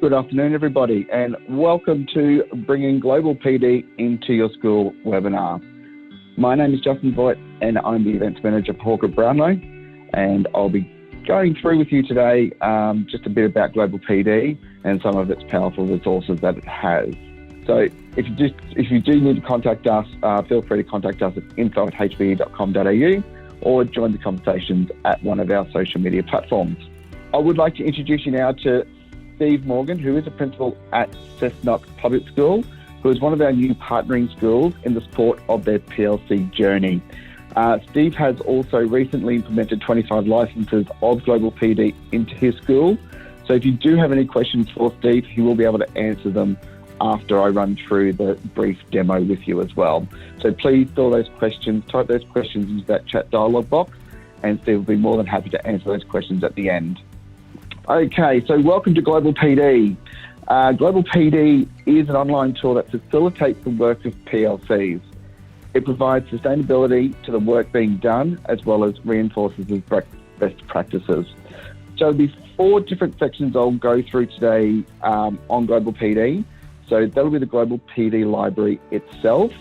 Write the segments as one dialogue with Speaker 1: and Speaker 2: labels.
Speaker 1: Good afternoon, everybody, and welcome to Bringing Global PD into Your School webinar. My name is Justin Voigt, and I'm the Events Manager for Hawker Brownlow, and I'll be going through with you today just a bit about Global PD and some of its powerful resources that it has. So if you do need to contact us, feel free to contact us at info@hbe.com.au or join the conversations at one of our social media platforms. I would like to introduce you now to Steve Morgan, who is a principal at Cessnock Public School, who is one of our new partnering schools in the support of their PLC journey. Steve has also recently implemented 25 licenses of Global PD into his school. So if you do have any questions for Steve, he will be able to answer them after I run through the brief demo with you as well. So please store those questions, type those questions into that chat dialog box, and Steve will be more than happy to answer those questions at the end. Okay, so welcome to Global PD. Global PD is an online tool that facilitates the work of PLCs. It provides sustainability to the work being done, as well as reinforces best practices. So there'll be 4 different sections I'll go through today on Global PD. So that'll be the Global PD library itself,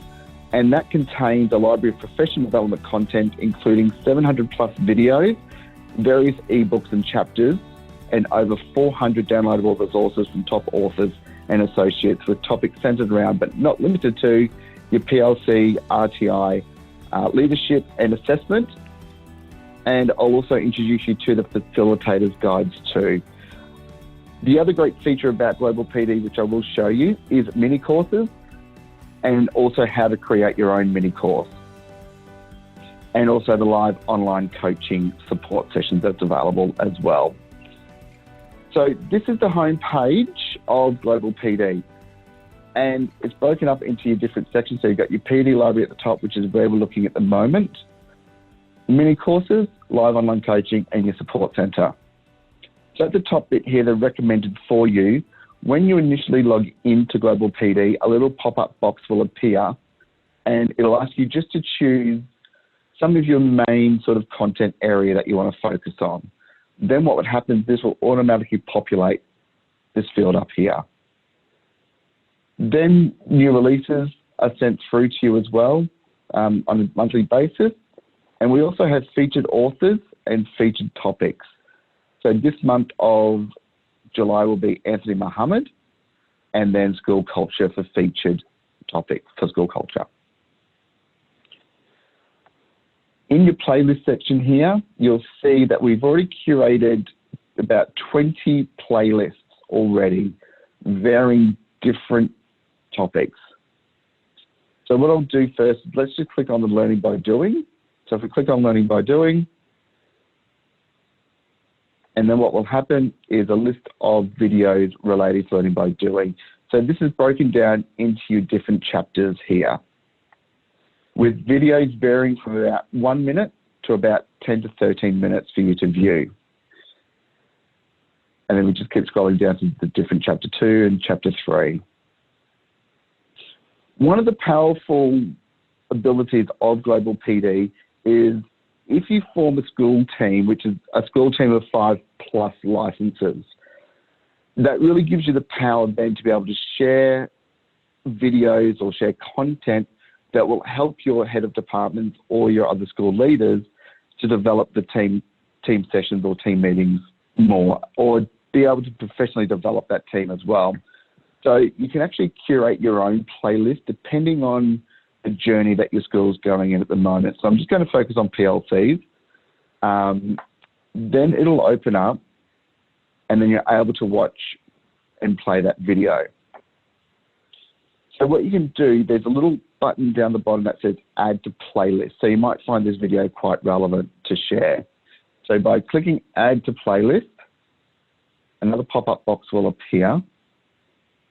Speaker 1: and that contains a library of professional development content, including 700 plus videos, various ebooks and chapters, and over 400 downloadable resources from top authors and associates with topics centered around, but not limited to, your PLC, RTI, leadership and assessment. And I'll also introduce you to the Facilitator Guides too. The other great feature about Global PD, which I will show you, is mini courses and also how to create your own mini course. And also the live online coaching support sessions that's available as well. So this is the home page of Global PD, and it's broken up into your different sections. So you've got your PD library at the top, which is where we're looking at the moment, mini courses, live online coaching, and your support centre. So at the top bit here, the recommended for you, when you initially log into Global PD, a little pop-up box will appear, and it'll ask you just to choose some of your main sort of content area that you want to focus on. Then what would happen is this will automatically populate this field up here. Then new releases are sent through to you as well on a monthly basis. And we also have featured authors and featured topics. So this month of July will be Anthony Muhammad, and then school culture for featured topics for school culture. In your playlist section here, you'll see that we've already curated about 20 playlists already, varying different topics. So what I'll do first, let's just click on the Learning by Doing. So if we click on Learning by Doing, and then what will happen is a list of videos related to Learning by Doing. So this is broken down into your different chapters here, with videos varying from about 1 minute to about 10 to 13 minutes for you to view. And then we just keep scrolling down to the different chapter 2 and chapter 3. One of the powerful abilities of Global PD is if you form a school team, which is a school team of 5+ licenses, that really gives you the power then to be able to share videos or share content that will help your head of departments or your other school leaders to develop the team sessions or team meetings more, or be able to professionally develop that team as well. So you can actually curate your own playlist depending on the journey that your school's going in at the moment. So I'm just going to focus on PLCs. Then it'll open up, and then you're able to watch and play that video. So what you can do, there's a little button down the bottom that says Add to Playlist. So you might find this video quite relevant to share. So by clicking Add to Playlist, another pop-up box will appear.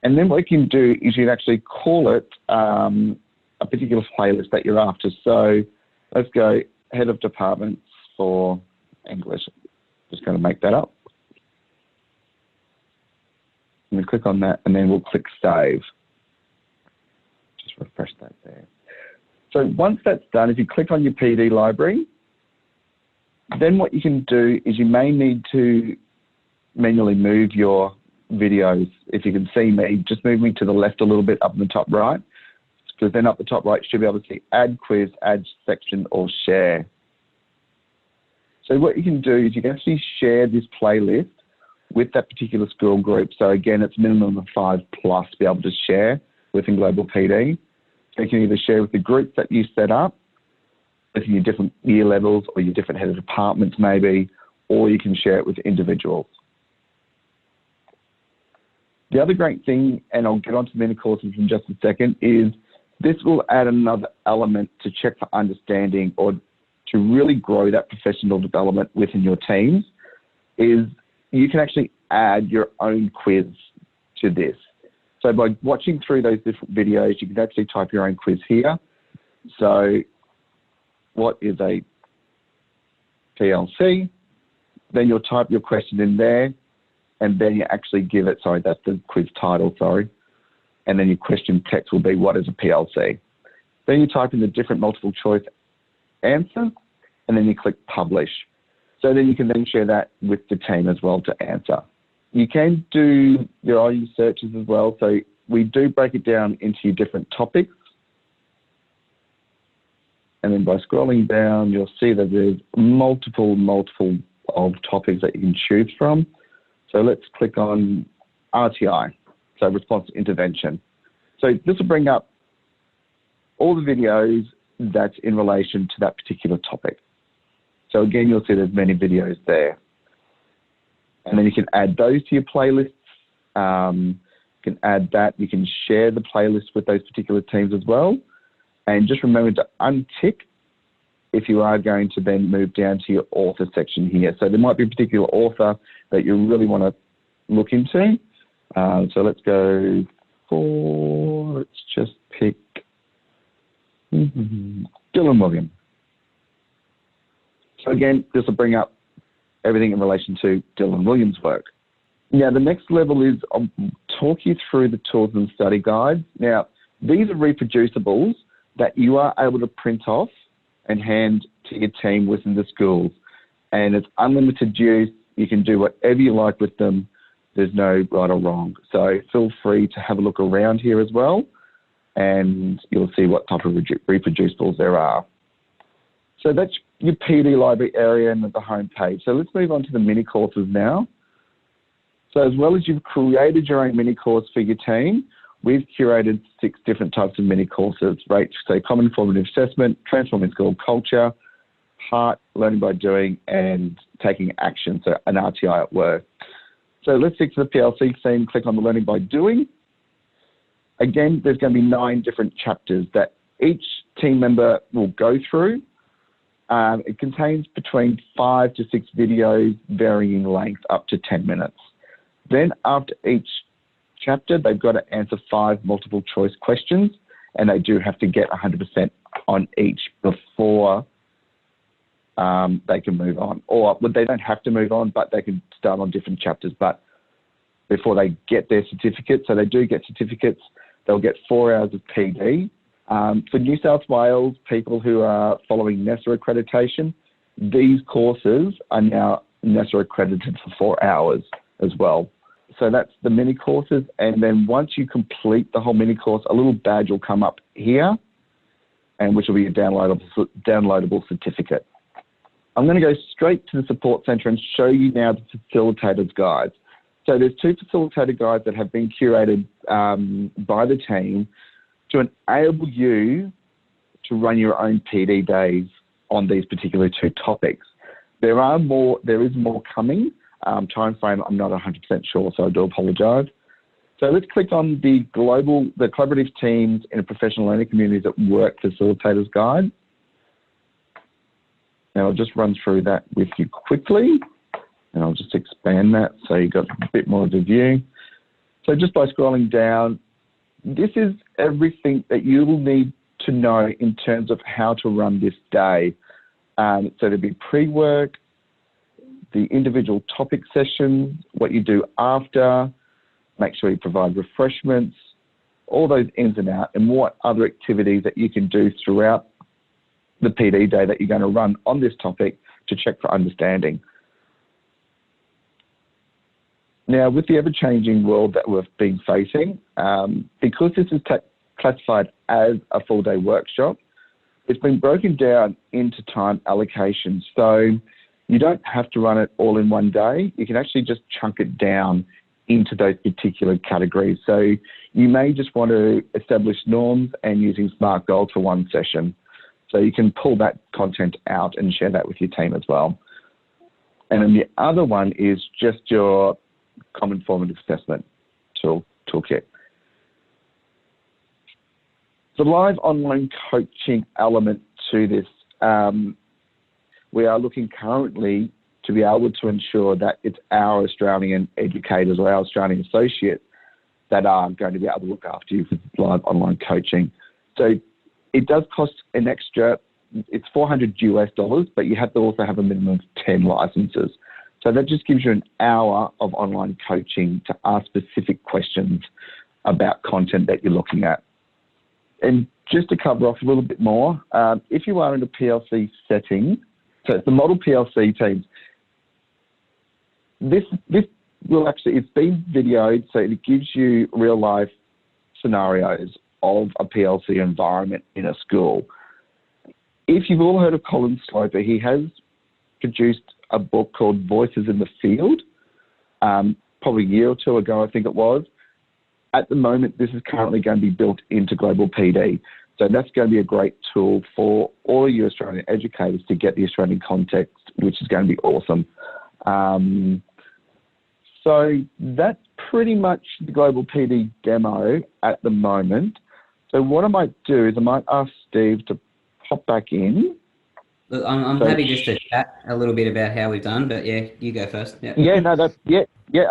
Speaker 1: And then what you can do is you can actually call it a particular playlist that you're after. So let's go Head of Departments for English. Just going to make that up. And we click on that, and then we'll click Save. Refresh that there. So once that's done, if you click on your PD library, then what you can do is you may need to manually move your videos. If you can see me, just move me to the left a little bit up in the top right, because then up the top right, you should be able to see add quiz, add section, or share. So what you can do is you can actually share this playlist with that particular school group. So again, it's minimum of 5+ to be able to share within Global PD. So you can either share with the groups that you set up, within your different year levels or your different head of departments maybe, or you can share it with individuals. The other great thing, and I'll get onto the mini courses in just a second, is this will add another element to check for understanding or to really grow that professional development within your teams, is you can actually add your own quiz to this. So by watching through those different videos, you can actually type your own quiz here. So what is a PLC? Then you'll type your question in there, and then you actually give it, sorry, that's the quiz title, sorry. And then your question text will be, what is a PLC? Then you type in the different multiple choice answers, and then you click publish. So then you can then share that with the team as well to answer. You can do your own searches as well. So we do break it down into your different topics. And then by scrolling down, you'll see that there's multiple of topics that you can choose from. So let's click on RTI, so response to intervention. So this will bring up all the videos that's in relation to that particular topic. So again, you'll see there's many videos there. And then you can add those to your playlists. You can add that. You can share the playlist with those particular teams as well. And just remember to untick if you are going to then move down to your author section here. So there might be a particular author that you really want to look into. So let's go for, let's just pick Dylan Williams. So again, this will bring up everything in relation to Dylan Williams' work. Now, the next level is I'll talk you through the tools and study guides. Now, these are reproducibles that you are able to print off and hand to your team within the schools. And it's unlimited use. You can do whatever you like with them. There's no right or wrong. So feel free to have a look around here as well, and you'll see what type of reproducibles there are. So that's your PD library area and the home page. So let's move on to the mini courses now. So as well as you've created your own mini course for your team, we've curated 6 different types of mini courses, right? So common formative assessment, transforming school culture, heart, learning by doing, and taking action, so an RTI at work. So let's stick to the PLC theme, click on the learning by doing. Again, there's going to be 9 different chapters that each team member will go through. It contains between 5 to 6 videos, varying length up to 10 minutes. Then after each chapter, they've got to answer 5 multiple choice questions, and they do have to get 100% on each before they can move on. Or they don't have to move on, but they can start on different chapters, but before they get their certificate. So they do get certificates. They'll get 4 hours of PD. For New South Wales people who are following NESA accreditation, these courses are now NESA accredited for 4 hours as well. So that's the mini courses. And then once you complete the whole mini course, a little badge will come up here, and which will be a downloadable certificate. I'm going to go straight to the support centre and show you now the facilitator's guides. So there's 2 facilitator guides that have been curated by the team to enable you to run your own PD days on these particular 2 topics. There is more coming. Time frame, I'm not 100% sure, so I do apologise. So let's click on the collaborative teams in a professional learning communities at work facilitators guide. Now I'll just run through that with you quickly, and I'll just expand that so you've got a bit more of a view. So just by scrolling down, this is everything that you will need to know in terms of how to run this day. So there'll be pre-work, the individual topic sessions, what you do after, make sure you provide refreshments, all those ins and outs, and what other activities that you can do throughout the PD day that you're going to run on this topic to check for understanding. Now, with the ever-changing world that we've been facing, because this is classified as a full-day workshop, it's been broken down into time allocations. So you don't have to run it all in one day. You can actually just chunk it down into those particular categories. So you may just want to establish norms and using SMART goals for one session. So you can pull that content out and share that with your team as well. And then the other one is just your common formative assessment toolkit. The live online coaching element to this, we are looking currently to be able to ensure that it's our Australian educators or our Australian associates that are going to be able to look after you for live online coaching. So it does cost an extra, it's $400 but you have to also have a minimum of 10 licenses. So that just gives you an hour of online coaching to ask specific questions about content that you're looking at. And just to cover off a little bit more, if you are in a PLC setting, so it's the model PLC teams, this will actually, it's been videoed, so it gives you real life scenarios of a PLC environment in a school. If you've all heard of Colin Sloper, he has produced a book called Voices in the Field, probably a year or two ago, I think it was. At the moment, this is currently going to be built into Global PD. So that's going to be a great tool for all of you Australian educators to get the Australian context, which is going to be awesome. So that's pretty much the Global PD demo at the moment. So what I might do is I might ask Steve to pop back in.
Speaker 2: Look, I'm happy just to chat a little bit about how we've done, but yeah, you go first. Yeah.
Speaker 1: Yeah,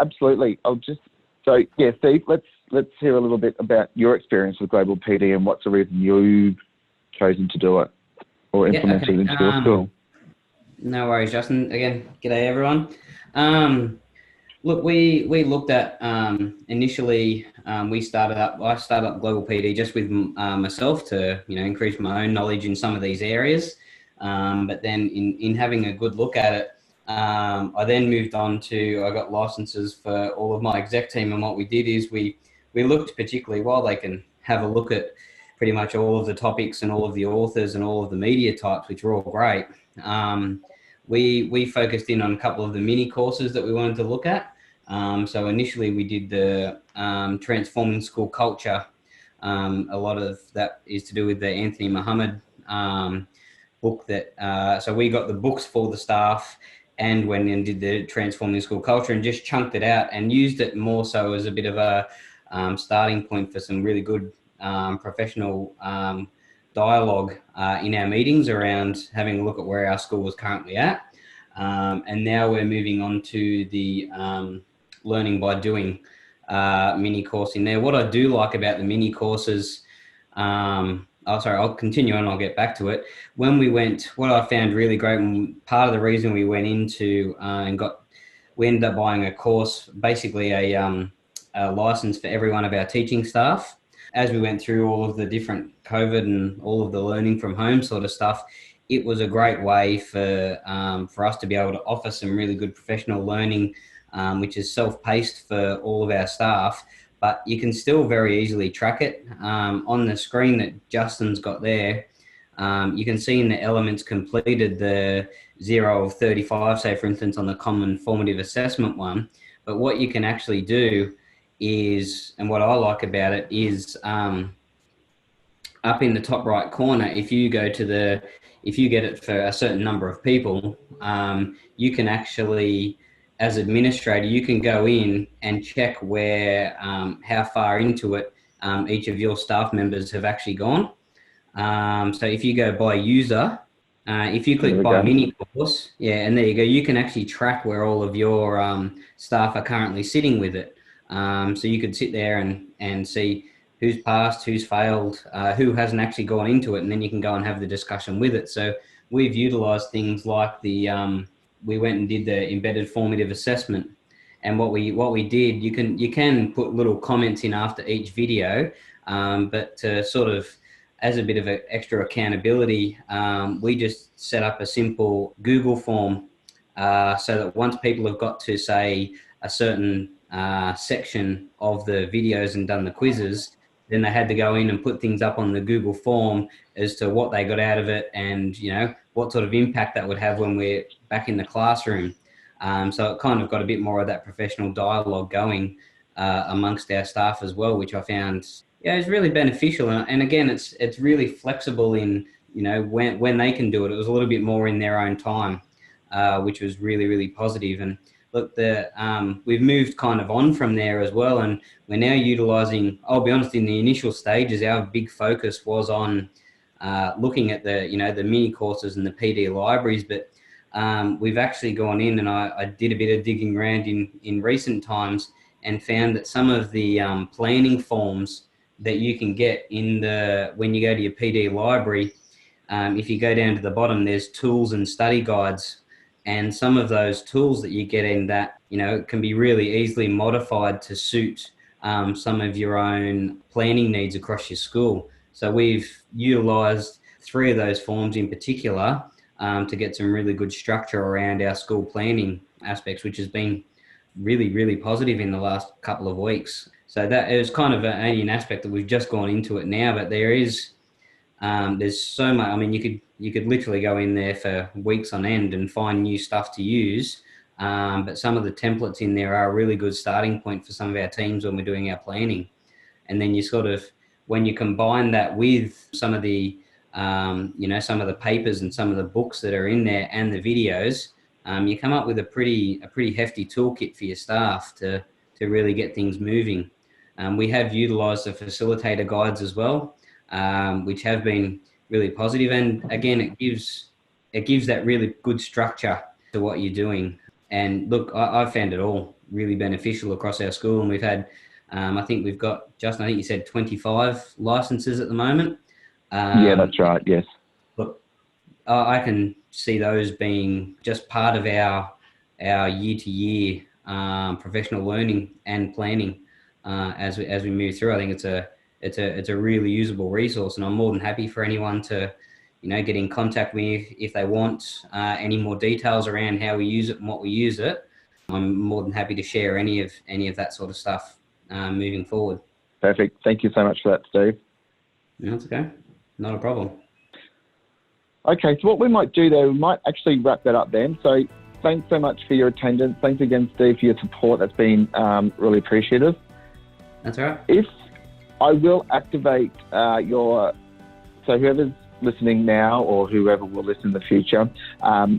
Speaker 1: absolutely. Steve, let's hear a little bit about your experience with Global PD and what's the reason you've chosen to do it or implement it into your school.
Speaker 2: No worries, Justin. Again, g'day everyone. Look, we looked at initially. I started up Global PD just with myself to increase my own knowledge in some of these areas. But then in having a good look at it, I then moved on to, I got licenses for all of my exec team, and what we did is we looked particularly, while they can have a look at pretty much all of the topics and all of the authors and all of the media types, which are all great. We focused in on a couple of the mini courses that we wanted to look at. So initially we did the Transforming School Culture. A lot of that is to do with the Anthony Muhammad book that, so we got the books for the staff and went and did the Transforming School Culture and just chunked it out and used it more so as a bit of a starting point for some really good professional dialogue in our meetings around having a look at where our school is currently at. And now we're moving on to the learning by doing mini course in there. What I do like about the mini courses, I'll continue and I'll get back to it. When we went, what I found really great, and part of the reason we went into we ended up buying a course, basically a license for every one of our teaching staff. As we went through all of the different COVID and all of the learning from home sort of stuff, it was a great way for us to be able to offer some really good professional learning, which is self-paced for all of our staff. But you can still very easily track it. On the screen that Justin's got there, you can see in the elements completed the 0 of 35, say for instance on the common formative assessment one. But what you can actually do is, and what I like about it is, up in the top right corner, if you get it for a certain number of people, you can actually, as administrator, you can go in and check where, how far into it each of your staff members have actually gone. So if you go by user, if you click by mini course, and there you go, you can actually track where all of your staff are currently sitting with it. So you could sit there and see who's passed, who's failed, who hasn't actually gone into it, and then you can go and have the discussion with it. So we've utilized things like we went and did the embedded formative assessment. And what we did, you can put little comments in after each video, but to sort of, as a bit of extra accountability, we just set up a simple Google form so that once people have got to say a certain section of the videos and done the quizzes, then they had to go in and put things up on the Google form as to what they got out of it and, you know, what sort of impact that would have when we're back in the classroom. So it kind of got a bit more of that professional dialogue going amongst our staff as well, which I found, yeah, is really beneficial. And again, it's really flexible in, you know, when they can do it. It was a little bit more in their own time, which was really, really positive. And look, we've moved kind of on from there as well, and we're now utilising. I'll be honest, in the initial stages, our big focus was on looking at the mini courses and the PD libraries, but we've actually gone in, and I did a bit of digging around in recent times and found that some of the planning forms that you can get when you go to your PD library, if you go down to the bottom, there's tools and study guides. And some of those tools that you get in that, you know, can be really easily modified to suit some of your own planning needs across your school. So we've utilised 3 of those forms in particular to get some really good structure around our school planning aspects, which has been really, really positive in the last couple of weeks. So that is kind of an aspect that we've just gone into it now, but there's so much. I mean, you could literally go in there for weeks on end and find new stuff to use. But some of the templates in there are a really good starting point for some of our teams when we're doing our planning. And then you sort of, when you combine that with some of the, some of the papers and some of the books that are in there and the videos, you come up with a pretty hefty toolkit for your staff to really get things moving. We have utilised the Facilitator Guides as well, which have been really positive. And again, it gives that really good structure to what you're doing. And look, I found it all really beneficial across our school. And we've had, I think we've got, Justin, I think you said 25 licenses at the moment.
Speaker 1: Yeah, that's right. Yes.
Speaker 2: Look, I can see those being just part of our year-to-year professional learning and planning as we move through. I think it's a really usable resource, and I'm more than happy for anyone to, you know, get in contact with me if they want any more details around how we use it and what we use it. I'm more than happy to share any of that sort of stuff moving forward.
Speaker 1: Perfect. Thank you so much for that, Steve.
Speaker 2: No, that's okay. Not a problem.
Speaker 1: Okay, so what we might do there, we might actually wrap that up then. So thanks so much for your attendance. Thanks again, Steve, for your support. That's been really appreciative.
Speaker 2: That's all right.
Speaker 1: If I will activate so whoever's listening now or whoever will listen in the future,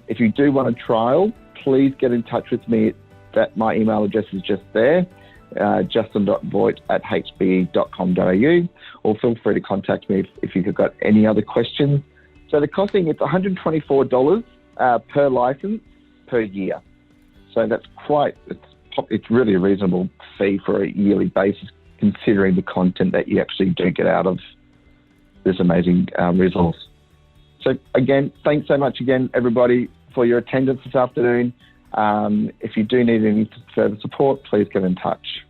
Speaker 1: if you do want a trial, please get in touch with me. My email address is just there, justin.voigt@hbe.com.au, or feel free to contact me if you've got any other questions. So the costing, it's $124 per license per year. So that's it's really a reasonable fee for a yearly basis, considering the content that you actually do get out of this amazing resource. So again, thanks so much again, everybody, for your attendance this afternoon. If you do need any further support, please get in touch.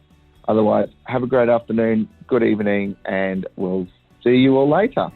Speaker 1: Otherwise, have a great afternoon, good evening, and we'll see you all later.